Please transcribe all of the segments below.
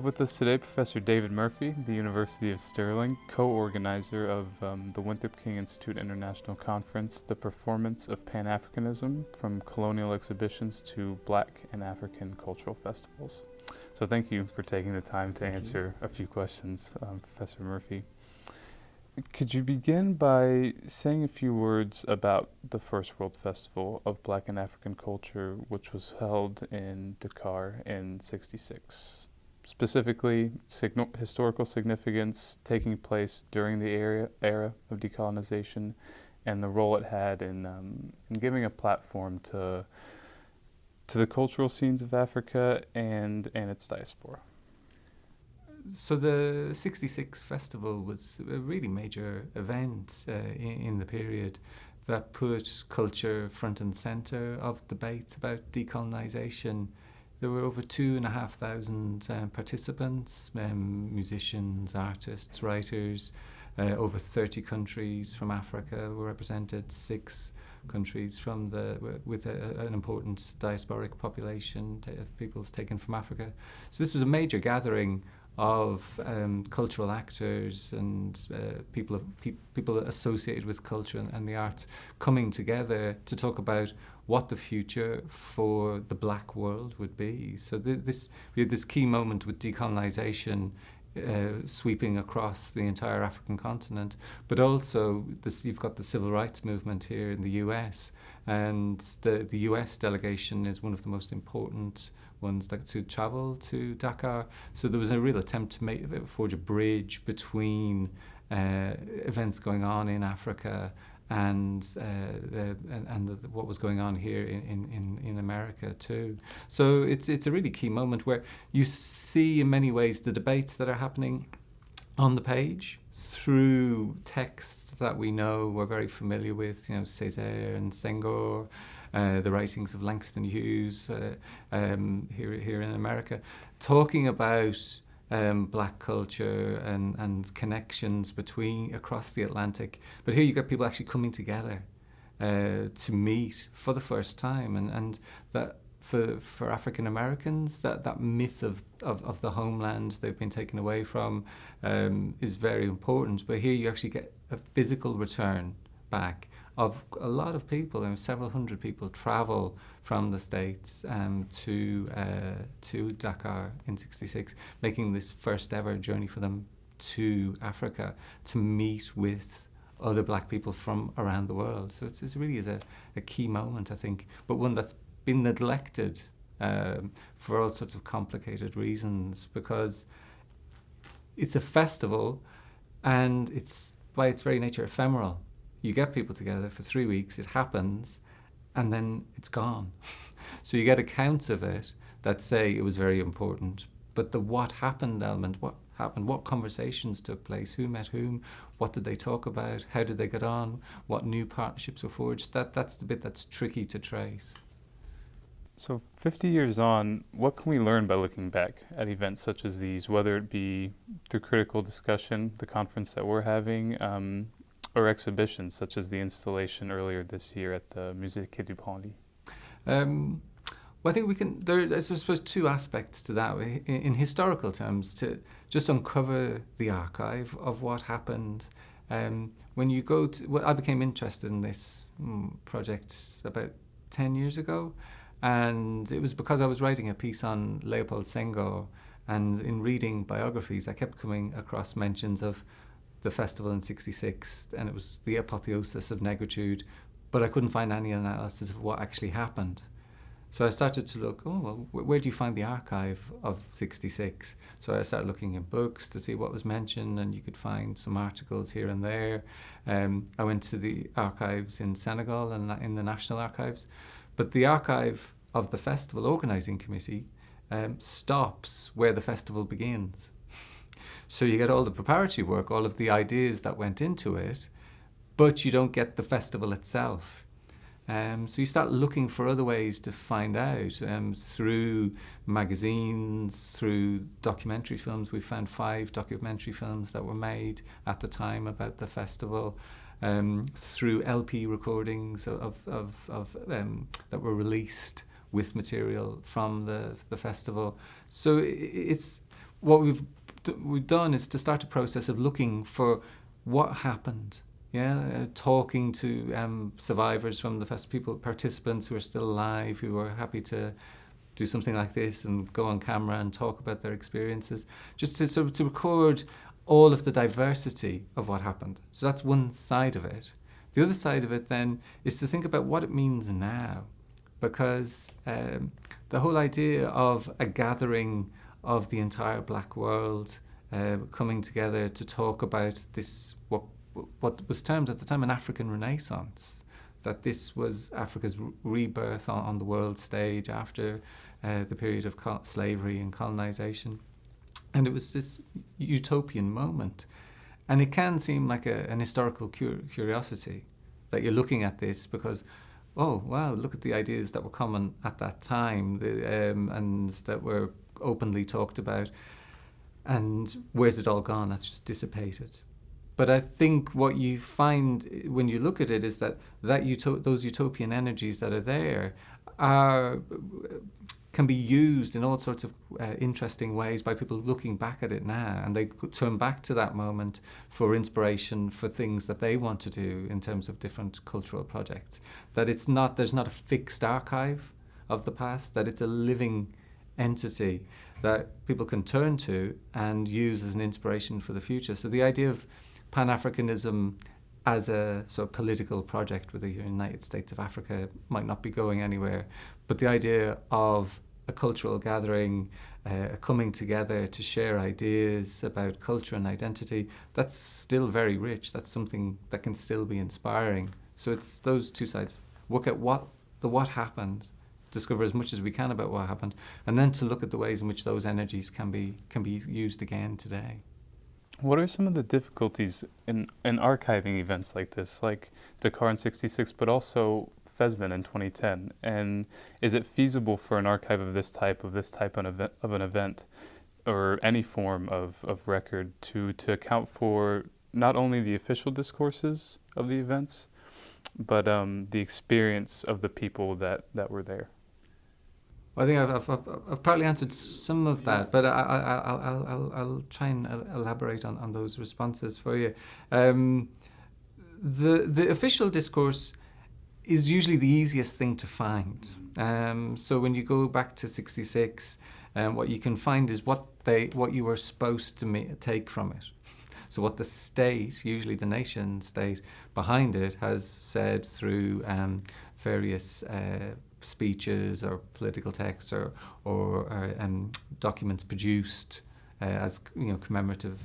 with us today Professor David Murphy, the University of Stirling, co-organizer of the Winthrop-King Institute International Conference, The Performance of Pan-Africanism, from Colonial Exhibitions to Black and African Cultural Festivals. So thank you for taking the time to answer a few questions, Professor Murphy. Could you begin by saying a few words about the first World Festival of Black and African Culture, which was held in Dakar in '66? Specifically, historical significance taking place during the era of decolonization, and the role it had in giving a platform to the cultural scenes of Africa and its diaspora. So the '66 festival was a really major event in the period that put culture front and centre of debates about decolonization. There were over 2,500 participants, musicians, artists, writers. Over 30 countries from Africa were represented, 6 countries with an important diasporic population of peoples taken from Africa. So this was a major gathering of cultural actors and people associated with culture and the arts coming together to talk about what the future for the black world would be. So we had this key moment with decolonization sweeping across the entire African continent, but also you've got the civil rights movement here in the US, and the US delegation is one of the most important ones to travel to Dakar. So there was a real attempt to forge a bridge between events going on in Africa and what was going on here in America too. So it's a really key moment where you see in many ways the debates that are happening on the page through texts that we know, we're very familiar with, Césaire and Senghor, the writings of Langston Hughes here in America, talking about black culture and connections across the Atlantic. But here you got people actually coming together to meet for the first time, and that for African Americans, that myth of the homeland they've been taken away from is very important. But here you actually get a physical return back of a lot of people, and several hundred people travel from the States to Dakar in '66, making this first ever journey for them to Africa to meet with other black people from around the world. So it really is a key moment, I think, but one that's been neglected for all sorts of complicated reasons, because it's a festival and it's by its very nature ephemeral. You get people together for 3 weeks, it happens, and then it's gone. So you get accounts of it that say it was very important, but the what happened element, what happened, what conversations took place, who met whom, what did they talk about, how did they get on, what new partnerships were forged, that's the bit that's tricky to trace. So 50 years on, what can we learn by looking back at events such as these, whether it be through critical discussion, the conference that we're having, or exhibitions such as the installation earlier this year at the Musée Quai du Branly? Well, I think there's, I suppose, 2 aspects to that. In historical terms, to just uncover the archive of what happened. When you go to, I became interested in this project about 10 years ago, and it was because I was writing a piece on Lamine Senghor, and in reading biographies, I kept coming across mentions of the festival in '66, and it was the apotheosis of negritude, but I couldn't find any analysis of what actually happened. So I started to look, where do you find the archive of '66? So I started looking in books to see what was mentioned, and you could find some articles here and there. I went to the archives in Senegal and in the National Archives, but the archive of the festival organising committee stops where the festival begins. So you get all the preparatory work, all of the ideas that went into it, but you don't get the festival itself. So you start looking for other ways to find out through magazines, through documentary films. We found 5 documentary films that were made at the time about the festival, through LP recordings that were released with material from the festival. So what we've done is to start a process of looking for what happened. Talking to survivors from the festival, participants who are still alive, who are happy to do something like this and go on camera and talk about their experiences, just to record all of the diversity of what happened. So that's one side of it. The other side of it then is to think about what it means now, because the whole idea of a gathering of the entire black world coming together to talk about this, what was termed at the time an African Renaissance, that this was Africa's rebirth on the world stage after the period of slavery and colonization. And it was this utopian moment. And it can seem like an historical curiosity that you're looking at this because, oh, wow, look at the ideas that were common at that time and that were openly talked about. And where's it all gone? That's just dissipated. But I think what you find when you look at it is that those utopian energies that are there can be used in all sorts of interesting ways by people looking back at it now, and they turn back to that moment for inspiration for things that they want to do in terms of different cultural projects. That there's not a fixed archive of the past, that it's a living entity that people can turn to and use as an inspiration for the future. So the idea of Pan-Africanism as a sort of political project with the United States of Africa might not be going anywhere, but the idea of a cultural gathering, coming together to share ideas about culture and identity, that's still very rich. That's something that can still be inspiring. So it's those two sides. Work at what happened, discover as much as we can about what happened, and then to look at the ways in which those energies can be used again today. What are some of the difficulties in archiving events like this, like Dakar in '66, but also Fesman in 2010? And is it feasible for an archive of this type of an event, or any form of record to account for not only the official discourses of the events, but the experience of the people that were there? I think I've partly answered some of that, but I'll try and elaborate on those responses for you. The official discourse is usually the easiest thing to find. So when you go back to '66, what you can find is what you were supposed to take from it. So what the state, usually the nation state behind it, has said through various speeches or political texts or documents produced as commemorative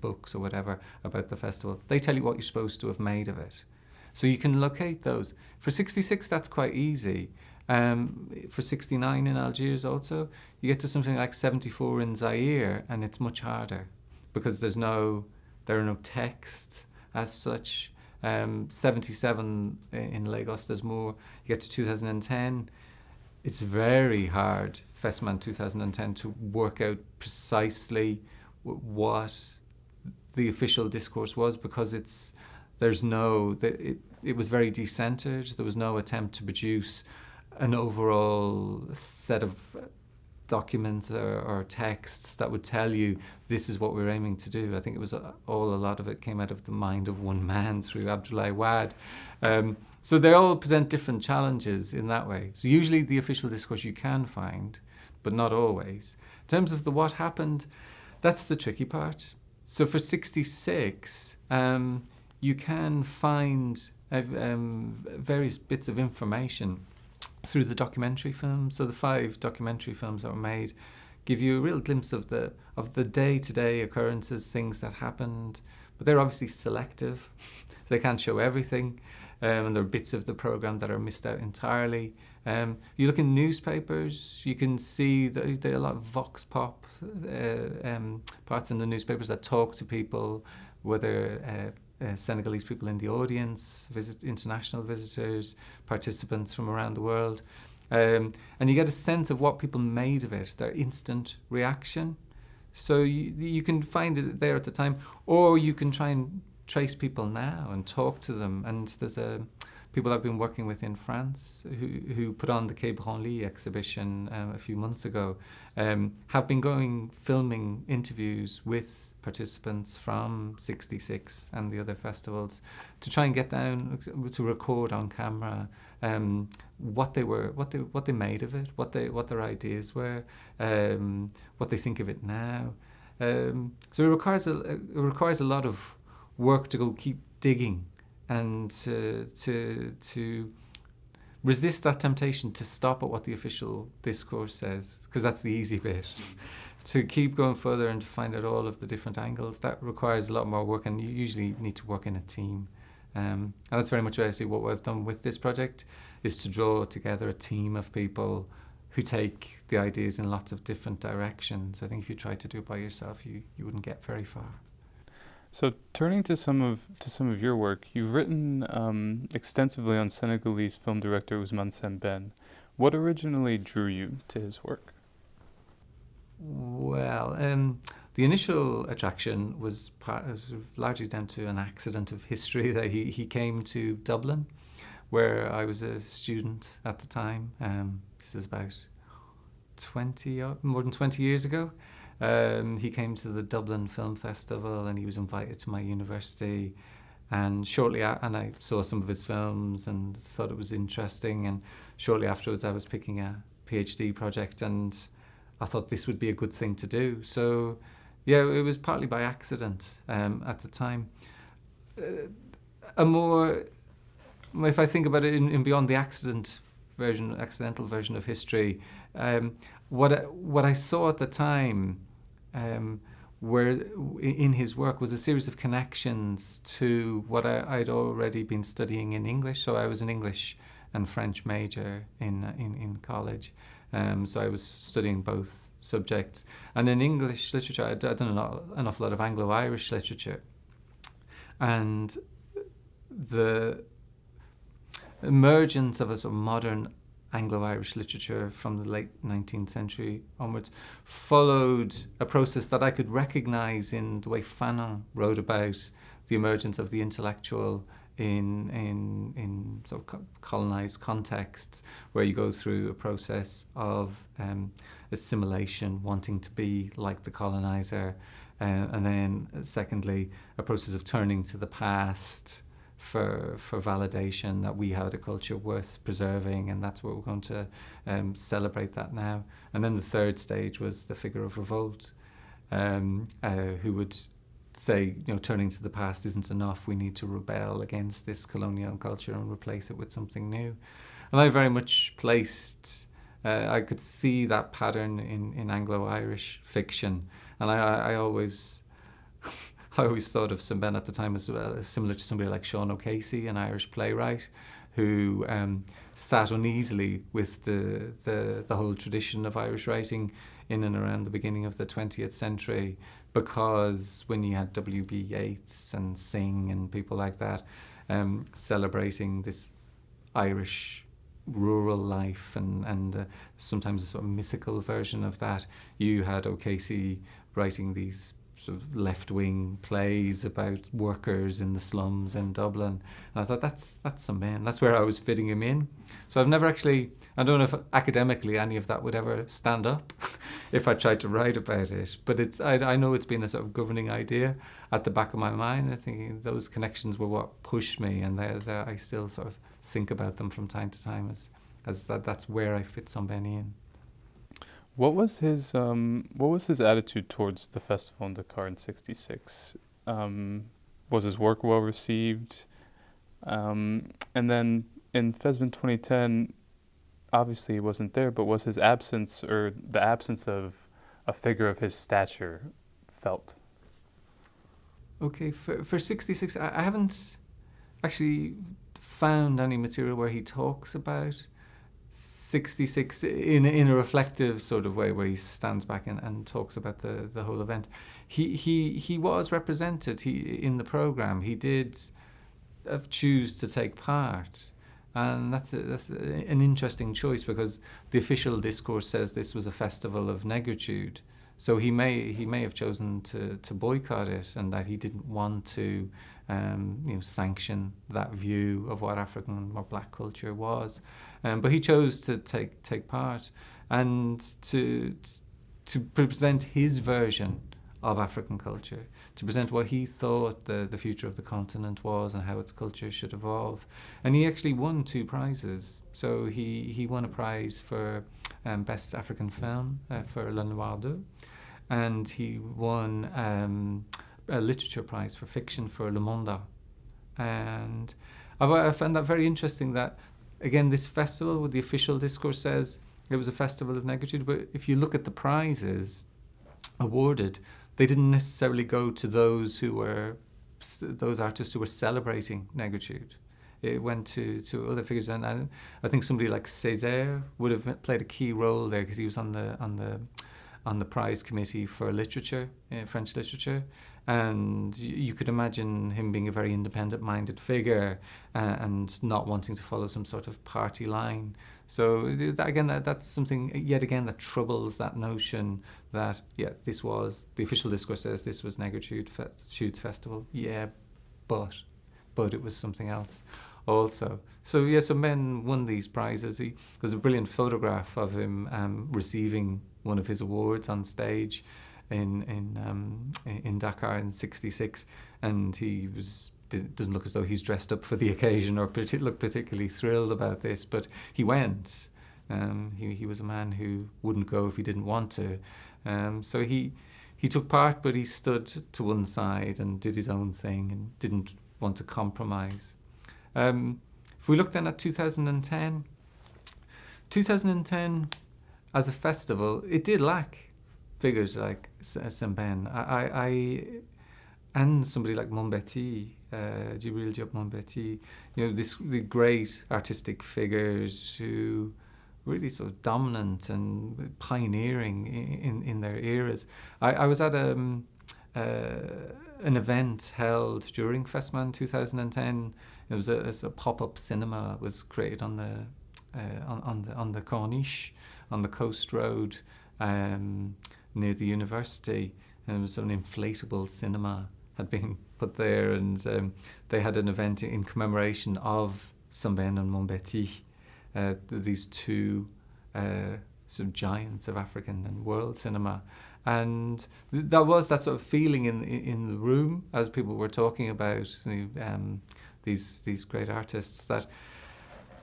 books or whatever about the festival. They tell you what you're supposed to have made of it. So you can locate those. For '66, that's quite easy. For '69 in Algiers also, you get to something like '74 in Zaire, and it's much harder because there are no texts as such. 77 in Lagos, there's more. You get to 2010, it's very hard, Fesman 2010, to work out precisely what the official discourse was, because it was very decentered. There was no attempt to produce an overall set of documents or texts that would tell you this is what we're aiming to do. I think it was a lot of it came out of the mind of one man through Abdoulaye Wade. So they all present different challenges in that way. So usually the official discourse you can find, but not always. In terms of the what happened, that's the tricky part. So for '66, you can find various bits of information through the documentary films. So the 5 documentary films that were made give you a real glimpse of the day-to-day occurrences, things that happened, but they're obviously selective, so they can't show everything, and there are bits of the program that are missed out entirely. You look in newspapers, you can see that there are a lot of vox pop parts in the newspapers that talk to people, whether Senegalese people in the audience, international visitors, participants from around the world. And you get a sense of what people made of it, their instant reaction. So you can find it there at the time, or you can try and trace people now and talk to them. And there's a people I've been working with in France who put on the Quai Branly exhibition a few months ago have been going filming interviews with participants from 66 and the other festivals to try and get down to record on camera what they made of it, what their ideas were, what they think of it now. So it requires a lot of work to go keep digging and to resist that temptation to stop at what the official discourse says, because that's the easy bit. To keep going further and to find out all of the different angles, that requires a lot more work, and you usually need to work in a team. And that's very much what I've done with this project, is to draw together a team of people who take the ideas in lots of different directions. I think if you try to do it by yourself, you wouldn't get very far. So turning to some of your work, you've written extensively on Senegalese film director Ousmane Sembène. What originally drew you to his work? Well, the initial attraction was largely down to an accident of history. That he came to Dublin, where I was a student at the time. This is about more than 20 years ago. He came to the Dublin Film Festival and he was invited to my university, and and I saw some of his films and thought it was interesting, and shortly afterwards I was picking a PhD project and I thought this would be a good thing to do. So yeah, it was partly by accident at the time. If I think about it in beyond the accidental version of history, what I saw at the time where in his work was a series of connections to what I'd already been studying in English. So I was an English and French major in college. So I was studying both subjects. And in English literature, I'd done an awful lot of Anglo-Irish literature. And the emergence of a sort of modern Anglo-Irish literature from the late 19th century onwards followed a process that I could recognize in the way Fanon wrote about the emergence of the intellectual in sort of colonized contexts, where you go through a process of assimilation, wanting to be like the colonizer, and then secondly, a process of turning to the past for validation that we had a culture worth preserving, and that's what we're going to celebrate that now. And then the third stage was the figure of revolt, who would say, turning to the past isn't enough. We need to rebel against this colonial culture and replace it with something new. And I very much placed, I could see that pattern in Anglo-Irish fiction, and I always thought of Sembène at the time as well, similar to somebody like Sean O'Casey, an Irish playwright, who sat uneasily with the whole tradition of Irish writing in and around the beginning of the 20th century, because when you had W.B. Yeats and Synge and people like that celebrating this Irish rural life and sometimes a sort of mythical version of that, you had O'Casey writing these sort of left-wing plays about workers in the slums in Dublin. And I thought, that's Sembène. That's where I was fitting him in. So I've never actually, I don't know if academically any of that would ever stand up if I tried to write about it. But I know it's been a sort of governing idea at the back of my mind. I think those connections were what pushed me, and I still sort of think about them from time to time as that's where I fit Sembène in. What was his attitude towards the festival in Dakar in '66? Was his work well received? And then in FESVN 2010, obviously he wasn't there, but was his absence, or the absence of a figure of his stature, felt? Okay, for '66, I haven't actually found any material where he talks about '66 in a reflective sort of way, where he stands back and talks about the whole event. He was represented in the programme. He did choose to take part, and that's an interesting choice, because the official discourse says this was a festival of negritude. So he may have chosen to boycott it, and that he didn't want to sanction that view of what African or black culture was. But he chose to take part and to present his version of African culture, to present what he thought the future of the continent was and how its culture should evolve. And he actually won 2 prizes. So he won a prize for Best African Film for Le Noir d'Eux, and he won a literature prize for fiction for Le Monde. And I found that very interesting that, again, this festival, what the official discourse says, it was a festival of negritude, but if you look at the prizes awarded, they didn't necessarily go to those artists who were celebrating negritude. It went to other figures, and I think somebody like Césaire would have played a key role there because he was on the prize committee for literature, French literature, and you could imagine him being a very independent-minded figure and not wanting to follow some sort of party line. So that's something yet again that troubles that notion that this was, the official discourse says this was Negritude Festival, but it was something else also. So Men won these prizes. There's a brilliant photograph of him receiving one of his awards on stage in Dakar in '66, and he doesn't look as though he's dressed up for the occasion or look particularly thrilled about this, but he went. He was a man who wouldn't go if he didn't want to. So he took part, but he stood to one side and did his own thing and didn't want to compromise. If we look then at 2010 as a festival, it did lack figures like Sembène. And somebody like Mombeti, Djibril Diop Mombeti, the great artistic figures who really sort of dominant and pioneering in their eras. I was at an event held during Festman 2010. It was a pop-up cinema was created on the Corniche, on the coast road near the university, and it was an inflatable cinema had been put there, and they had an event in commemoration of Sembène and Mombeti, these 2 sort of giants of African and world cinema. And that was that sort of feeling in the room as people were talking about these great artists, that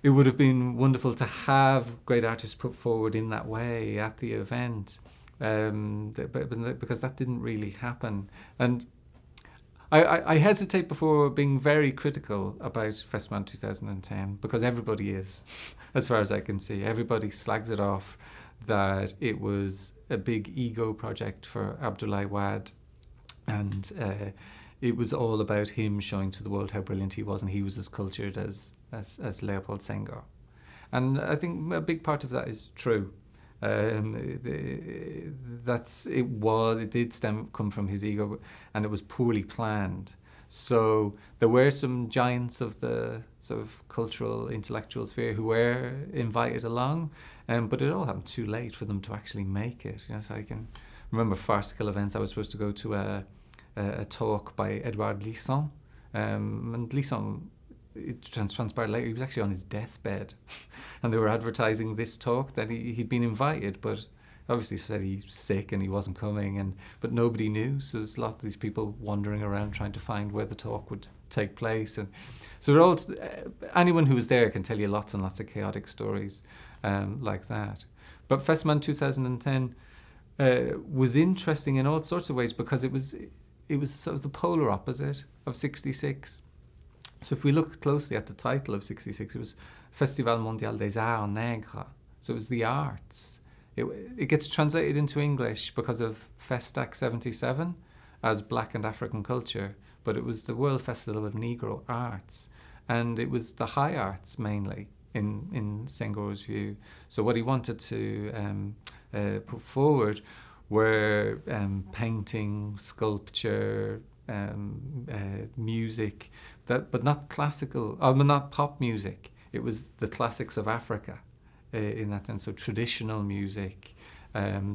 it would have been wonderful to have great artists put forward in that way at the event, because that didn't really happen. And I hesitate before being very critical about Festman 2010, because everybody is, as far as I can see. Everybody slags it off that it was a big ego project for Abdoulaye Wade, and it was all about him showing to the world how brilliant he was, and he was as cultured as Léopold Senghor. And I think a big part of that is true. It did come from his ego, and it was poorly planned. So there were some giants of the sort of cultural intellectual sphere who were invited along, but it all happened too late for them to actually make it. So I can remember farcical events. I was supposed to go to a talk by Edouard Glissant, and Glissant, it transpired later, he was actually on his deathbed, and they were advertising this talk that he'd been invited, but obviously said he's sick and he wasn't coming, but nobody knew. So there's a lot of these people wandering around trying to find where the talk would take place, and so anyone who was there can tell you lots and lots of chaotic stories like that. But Festman 2010 was interesting in all sorts of ways, because it was sort of the polar opposite of '66. So if we look closely at the title of '66, it was Festival Mondial des Arts Nègres. So it was the arts. It gets translated into English because of Festac 77 as Black and African culture, but it was the World Festival of Negro Arts, and it was the high arts mainly in Senghor's view. So what he wanted to put forward were painting, sculpture, music, but not classical, not pop music. It was the classics of Africa in that sense. So traditional music,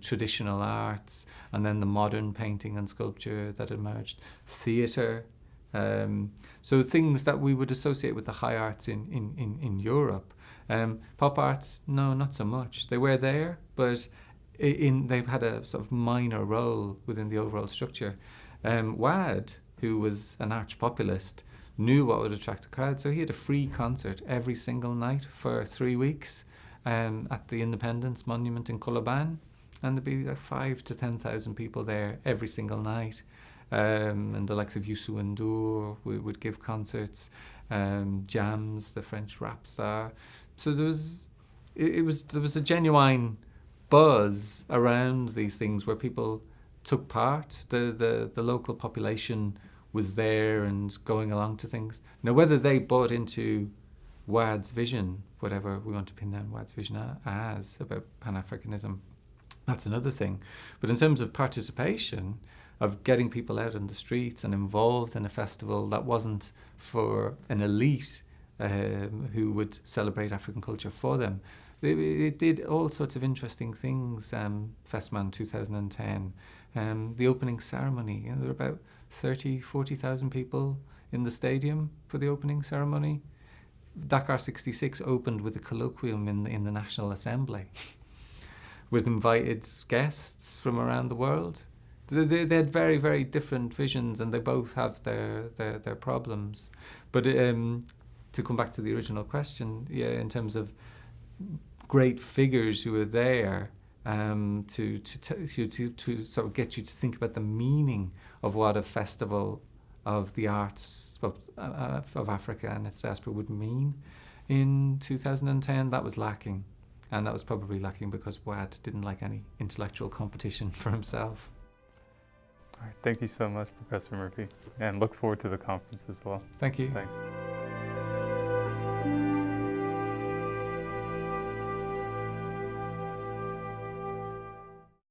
traditional arts, and then the modern painting and sculpture that emerged. Theatre, So things that we would associate with the high arts in Europe. Pop arts, no, not so much. They were there, but they've had a sort of minor role within the overall structure. Wad, who was an arch-populist, knew what would attract a crowd, so he had a free concert every single night for 3 weeks at the Independence Monument in Coloban, and there'd be like 5,000 to 10,000 people there every single night. And the likes of Youssou N'Dour would give concerts, Jams, the French rap star. So there was a genuine buzz around these things where people took part. The local population was there and going along to things. Now, whether they bought into Wad's vision, whatever we want to pin down Wad's vision as about Pan-Africanism, that's another thing. But in terms of participation, of getting people out on the streets and involved in a festival that wasn't for an elite who would celebrate African culture for them. It did all sorts of interesting things, Festman 2010. The opening ceremony, there were about 40,000 people in the stadium for the opening ceremony. Dakar 66 opened with a colloquium in the National Assembly with invited guests from around the world. They had very, very different visions, and they both have their problems. But to come back to the original question, yeah, in terms of great figures who were there to sort of get you to think about the meaning of what a festival of the arts of Africa and its diaspora would mean in 2010, that was lacking. And that was probably lacking because Wad didn't like any intellectual competition for himself. All right, thank you so much, Professor Murphy, and look forward to the conference as well. Thank you. Thanks.